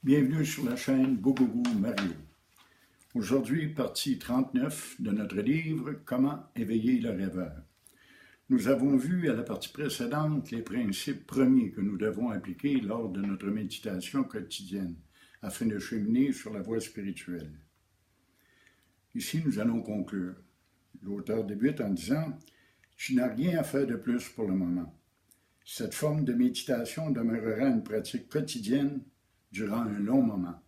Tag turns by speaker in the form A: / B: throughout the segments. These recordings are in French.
A: Bienvenue sur la chaîne Bougougou Mario. Aujourd'hui, partie 39 de notre livre « Comment éveiller le rêveur ». Nous avons vu à la partie précédente les principes premiers que nous devons appliquer lors de notre méditation quotidienne afin de cheminer sur la voie spirituelle. Ici, nous allons conclure. L'auteur débute en disant « Tu n'as rien à faire de plus pour le moment. Cette forme de méditation demeurera une pratique quotidienne durant un long moment. »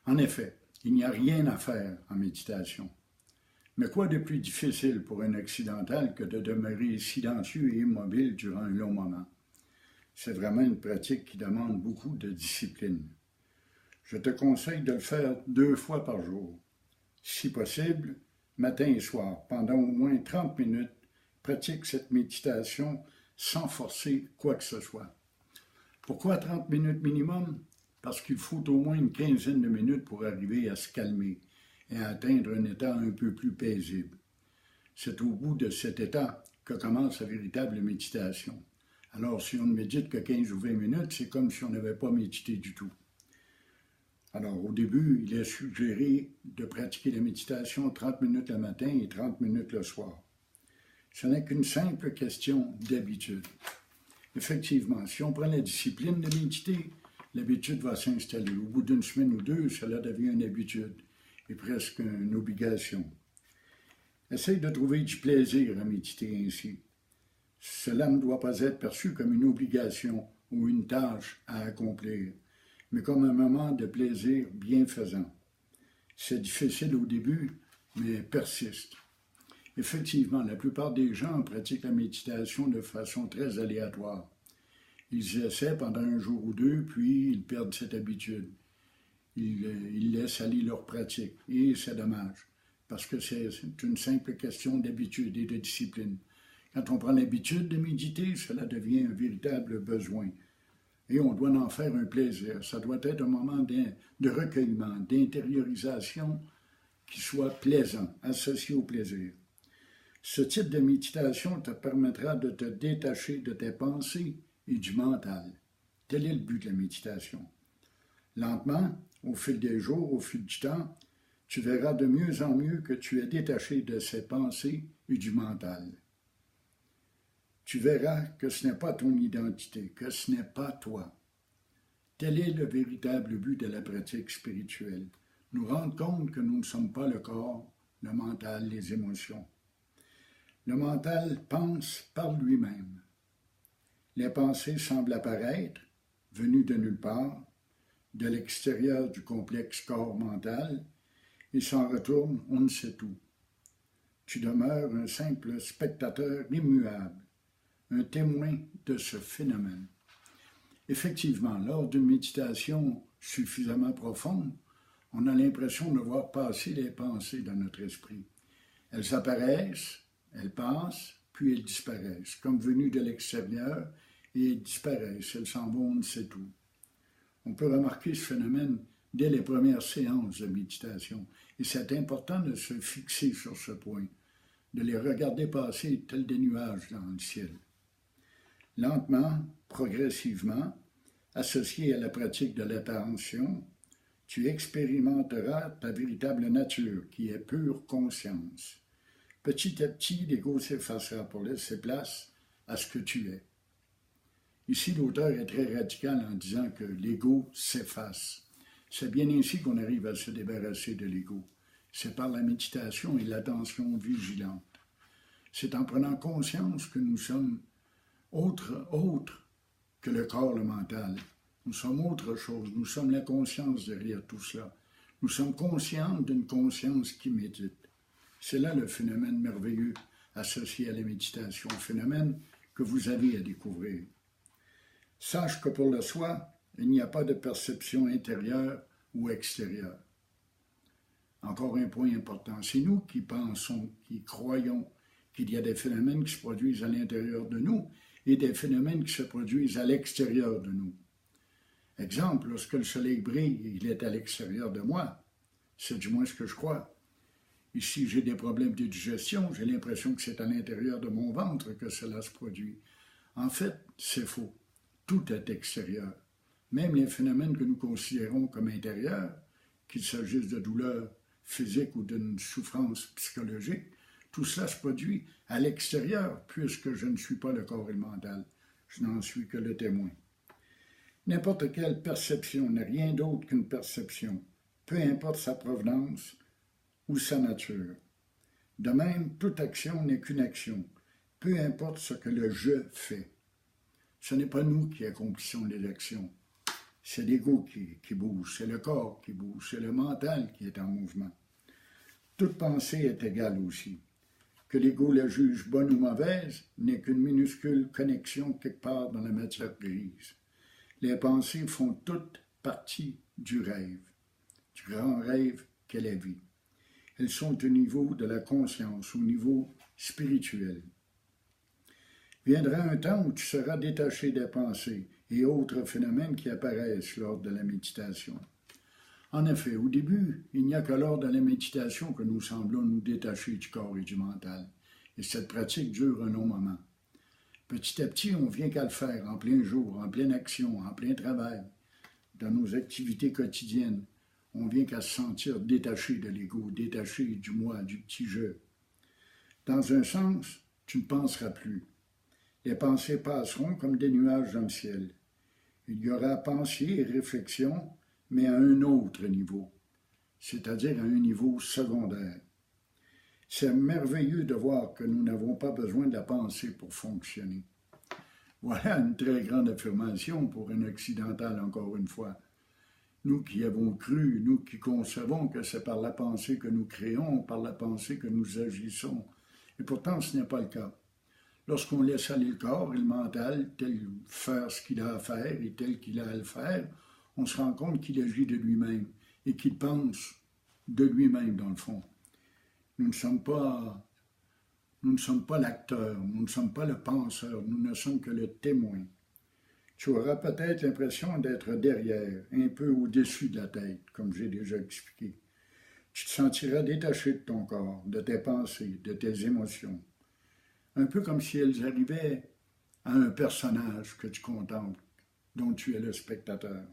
A: En effet, il n'y a rien à faire en méditation. Mais quoi de plus difficile pour un occidental que de demeurer silencieux et immobile durant un long moment? C'est vraiment une pratique qui demande beaucoup de discipline. Je te conseille de le faire 2 fois par jour. Si possible, matin et soir, pendant au moins 30 minutes, pratique cette méditation sans forcer quoi que ce soit. Pourquoi 30 minutes minimum? Parce qu'il faut au moins une quinzaine de minutes pour arriver à se calmer et à atteindre un état un peu plus paisible. C'est au bout de cet état que commence la véritable méditation. Alors, si on ne médite que 15 ou 20 minutes, c'est comme si on n'avait pas médité du tout. Alors, au début, il est suggéré de pratiquer la méditation 30 minutes le matin et 30 minutes le soir. Ce n'est qu'une simple question d'habitude. Effectivement, si on prend la discipline de méditer, l'habitude va s'installer. Au bout d'une semaine ou 2, cela devient une habitude et presque une obligation. Essaye de trouver du plaisir à méditer ainsi. Cela ne doit pas être perçu comme une obligation ou une tâche à accomplir, mais comme un moment de plaisir bienfaisant. C'est difficile au début, mais persiste. Effectivement, la plupart des gens pratiquent la méditation de façon très aléatoire. Ils essaient pendant un jour ou 2, puis ils perdent cette habitude. Ils laissent aller leur pratique, et c'est dommage, parce que c'est une simple question d'habitude et de discipline. Quand on prend l'habitude de méditer, cela devient un véritable besoin. Et on doit en faire un plaisir. Ça doit être un moment de recueillement, d'intériorisation qui soit plaisant, associé au plaisir. Ce type de méditation te permettra de te détacher de tes pensées et du mental. Tel est le but de la méditation. Lentement, au fil des jours, au fil du temps, tu verras de mieux en mieux que tu es détaché de ces pensées et du mental. Tu verras que ce n'est pas ton identité, que ce n'est pas toi. Tel est le véritable but de la pratique spirituelle. Nous rendre compte que nous ne sommes pas le corps, le mental, les émotions. Le mental pense par lui-même. Les pensées semblent apparaître, venues de nulle part, de l'extérieur du complexe corps mental, et s'en retournent on ne sait où. Tu demeures un simple spectateur immuable, un témoin de ce phénomène. Effectivement, lors d'une méditation suffisamment profonde, on a l'impression de voir passer les pensées dans notre esprit. Elles apparaissent, elles passent, puis elles disparaissent, comme venues de l'extérieur, et elles disparaissent, elles s'en vont, on ne sait où. On peut remarquer ce phénomène dès les premières séances de méditation, et c'est important de se fixer sur ce point, de les regarder passer tels des nuages dans le ciel. Lentement, progressivement, associé à la pratique de l'attention, tu expérimenteras ta véritable nature, qui est pure conscience. Petit à petit, l'ego s'effacera pour laisser place à ce que tu es. Ici, l'auteur est très radical en disant que l'ego s'efface. C'est bien ainsi qu'on arrive à se débarrasser de l'ego. C'est par la méditation et l'attention vigilante. C'est en prenant conscience que nous sommes autre que le corps, le mental. Nous sommes autre chose. Nous sommes la conscience derrière tout cela. Nous sommes conscients d'une conscience qui médite. C'est là le phénomène merveilleux associé à la méditation, phénomène que vous avez à découvrir. Sache que pour le soi, il n'y a pas de perception intérieure ou extérieure. Encore un point important, c'est nous qui pensons, qui croyons qu'il y a des phénomènes qui se produisent à l'intérieur de nous et des phénomènes qui se produisent à l'extérieur de nous. Exemple, lorsque le soleil brille, il est à l'extérieur de moi. C'est du moins ce que je crois. Ici, j'ai des problèmes de digestion, j'ai l'impression que c'est à l'intérieur de mon ventre que cela se produit. En fait, c'est faux. Tout est extérieur. même les phénomènes que nous considérons comme intérieurs, qu'il s'agisse de douleurs physiques ou d'une souffrance psychologique, tout cela se produit à l'extérieur, puisque je ne suis pas le corps et le mental. Je n'en suis que le témoin. N'importe quelle perception n'est rien d'autre qu'une perception, peu importe sa provenance ou sa nature. De même, toute action n'est qu'une action, peu importe ce que le « je » fait. Ce n'est pas nous qui accomplissons les actions. C'est l'ego qui bouge, c'est le corps qui bouge, c'est le mental qui est en mouvement. Toute pensée est égale aussi. Que l'ego la juge bonne ou mauvaise n'est qu'une minuscule connexion quelque part dans la matière grise. Les pensées font toutes partie du rêve, du grand rêve qu'est la vie. Elles sont au niveau de la conscience, au niveau spirituel. Viendra un temps où tu seras détaché des pensées et autres phénomènes qui apparaissent lors de la méditation. En effet, au début, il n'y a que lors de la méditation que nous semblons nous détacher du corps et du mental. Et cette pratique dure un long moment. Petit à petit, on vient qu'à le faire en plein jour, en pleine action, en plein travail, dans nos activités quotidiennes. On vient qu'à se sentir détaché de l'ego, détaché du moi, du petit jeu. Dans un sens, tu ne penseras plus. Les pensées passeront comme des nuages dans le ciel. Il y aura pensée et réflexion, mais à un autre niveau, c'est-à-dire à un niveau secondaire. C'est merveilleux de voir que nous n'avons pas besoin de la pensée pour fonctionner. Voilà une très grande affirmation pour un occidental, encore une fois. Nous qui avons cru, nous qui concevons que c'est par la pensée que nous créons, par la pensée que nous agissons. Et pourtant, ce n'est pas le cas. Lorsqu'on laisse aller le corps et le mental, tel faire ce qu'il a à faire et tel qu'il a à le faire, on se rend compte qu'il agit de lui-même et qu'il pense de lui-même, dans le fond. Nous ne sommes pas l'acteur, nous ne sommes pas le penseur, nous ne sommes que le témoin. Tu auras peut-être l'impression d'être derrière, un peu au-dessus de la tête, comme j'ai déjà expliqué. Tu te sentiras détaché de ton corps, de tes pensées, de tes émotions. Un peu comme si elles arrivaient à un personnage que tu contemples, dont tu es le spectateur.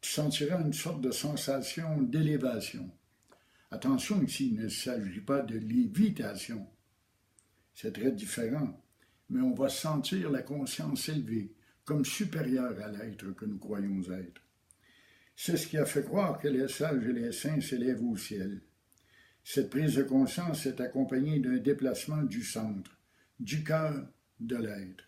A: Tu sentiras une sorte de sensation d'élévation. Attention ici, il ne s'agit pas de lévitation. C'est très différent, mais on va sentir la conscience élevée, comme supérieure à l'être que nous croyons être. C'est ce qui a fait croire que les sages et les saints s'élèvent au ciel. Cette prise de conscience est accompagnée d'un déplacement du centre, du cœur de l'être.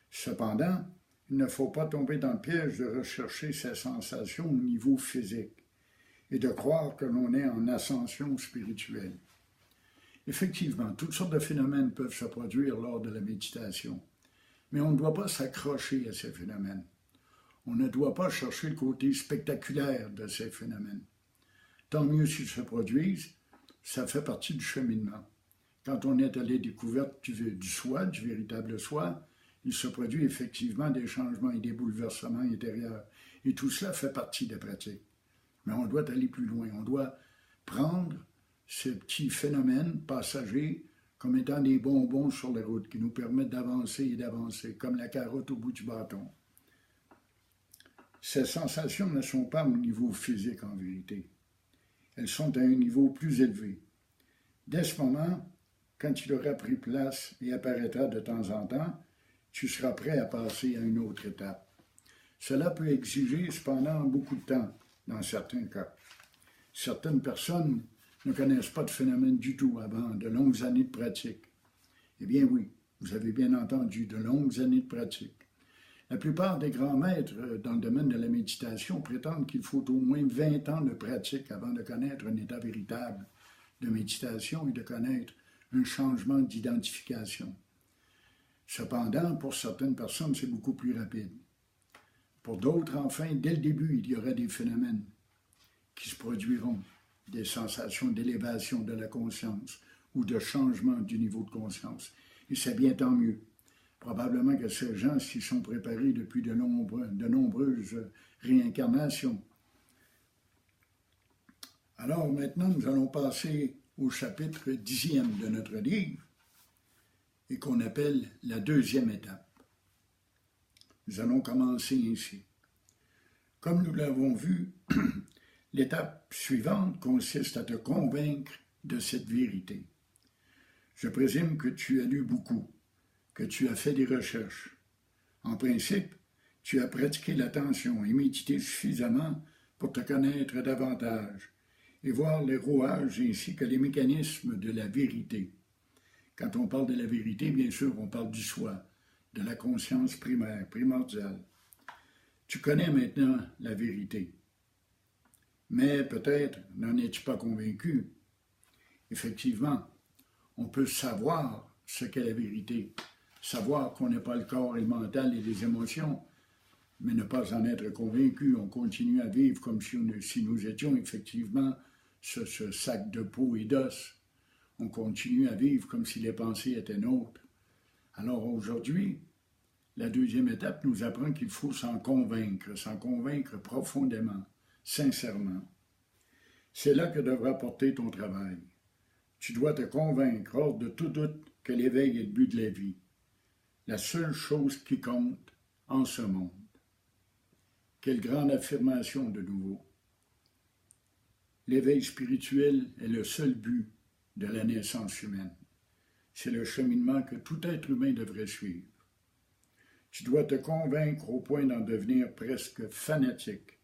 A: Cependant, il ne faut pas tomber dans le piège de rechercher ces sensations au niveau physique et de croire que l'on est en ascension spirituelle. Effectivement, toutes sortes de phénomènes peuvent se produire lors de la méditation, mais on ne doit pas s'accrocher à ces phénomènes. On ne doit pas chercher le côté spectaculaire de ces phénomènes. Tant mieux s'ils se produisent, ça fait partie du cheminement. Quand on est à la découverte du soi, du véritable soi, il se produit effectivement des changements et des bouleversements intérieurs. Et tout cela fait partie des pratiques. Mais on doit aller plus loin. On doit prendre ces petits phénomènes passagers comme étant des bonbons sur la route qui nous permettent d'avancer et d'avancer, comme la carotte au bout du bâton. Ces sensations ne sont pas au niveau physique en vérité. Elles sont à un niveau plus élevé. Dès ce moment, quand il aura pris place et apparaîtra de temps en temps, tu seras prêt à passer à une autre étape. Cela peut exiger cependant beaucoup de temps, dans certains cas. Certaines personnes ne connaissent pas de phénomène du tout avant de longues années de pratique. Eh bien oui, vous avez bien entendu, de longues années de pratique. La plupart des grands maîtres dans le domaine de la méditation prétendent qu'il faut au moins 20 ans de pratique avant de connaître un état véritable de méditation et de connaître un changement d'identification. Cependant, pour certaines personnes, c'est beaucoup plus rapide. Pour d'autres, enfin, dès le début, il y aura des phénomènes qui se produiront, des sensations d'élévation de la conscience ou de changement du niveau de conscience. Et c'est bien tant mieux. Probablement que ces gens s'y sont préparés depuis de nombreuses réincarnations. Alors maintenant, nous allons passer au chapitre 10e de notre livre et qu'on appelle la deuxième étape. Nous allons commencer ainsi. Comme nous l'avons vu, l'étape suivante consiste à te convaincre de cette vérité. Je présume que tu as lu beaucoup, que tu as fait des recherches. En principe, tu as pratiqué l'attention et médité suffisamment pour te connaître davantage et voir les rouages ainsi que les mécanismes de la vérité. Quand on parle de la vérité, bien sûr, on parle du soi, de la conscience primaire, primordiale. Tu connais maintenant la vérité, mais peut-être n'en es-tu pas convaincu. Effectivement, on peut savoir ce qu'est la vérité, savoir qu'on n'est pas le corps et le mental et les émotions, mais ne pas en être convaincu. On continue à vivre comme si nous étions effectivement ce sac de peau et d'os. On continue à vivre comme si les pensées étaient nôtres. Alors aujourd'hui, la deuxième étape nous apprend qu'il faut s'en convaincre profondément, sincèrement. C'est là que devra porter ton travail. Tu dois te convaincre hors de tout doute que l'éveil est le but de la vie, la seule chose qui compte en ce monde. Quelle grande affirmation de nouveau. L'éveil spirituel est le seul but de la naissance humaine. C'est le cheminement que tout être humain devrait suivre. Tu dois te convaincre au point d'en devenir presque fanatique,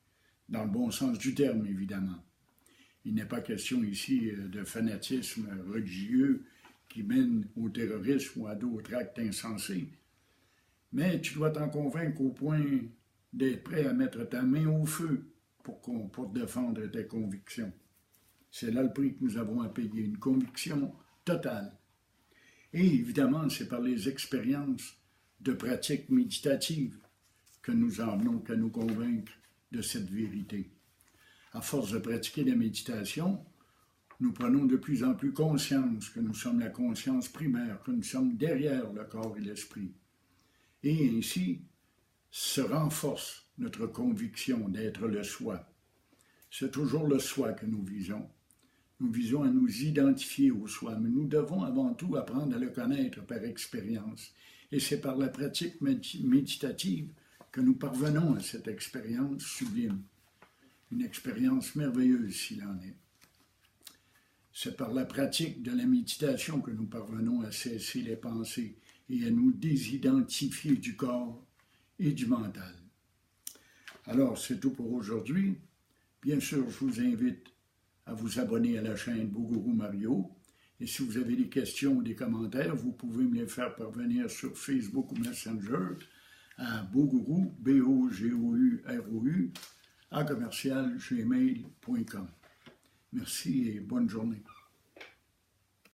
A: dans le bon sens du terme, évidemment. Il n'est pas question ici de fanatisme religieux qui mène au terrorisme ou à d'autres actes insensés, mais tu dois t'en convaincre au point d'être prêt à mettre ta main au feu pour défendre tes convictions. C'est là le prix que nous avons à payer, une conviction totale. Et évidemment, c'est par les expériences de pratique méditative que nous en venons qu'à nous convaincre de cette vérité. À force de pratiquer la méditation, nous prenons de plus en plus conscience que nous sommes la conscience primaire, que nous sommes derrière le corps et l'esprit. Et ainsi se renforce notre conviction d'être le soi. C'est toujours le soi que nous visons. Nous visons à nous identifier au soi, mais nous devons avant tout apprendre à le connaître par expérience. Et c'est par la pratique méditative que nous parvenons à cette expérience sublime. Une expérience merveilleuse s'il en est. C'est par la pratique de la méditation que nous parvenons à cesser les pensées et à nous désidentifier du corps et du mental. Alors, c'est tout pour aujourd'hui. Bien sûr, je vous invite à vous abonner à la chaîne Bougourou Mario. Et si vous avez des questions ou des commentaires, vous pouvez me les faire parvenir sur Facebook ou Messenger à Bougourou, BOGOUROU, @gmail.com. Merci et bonne journée.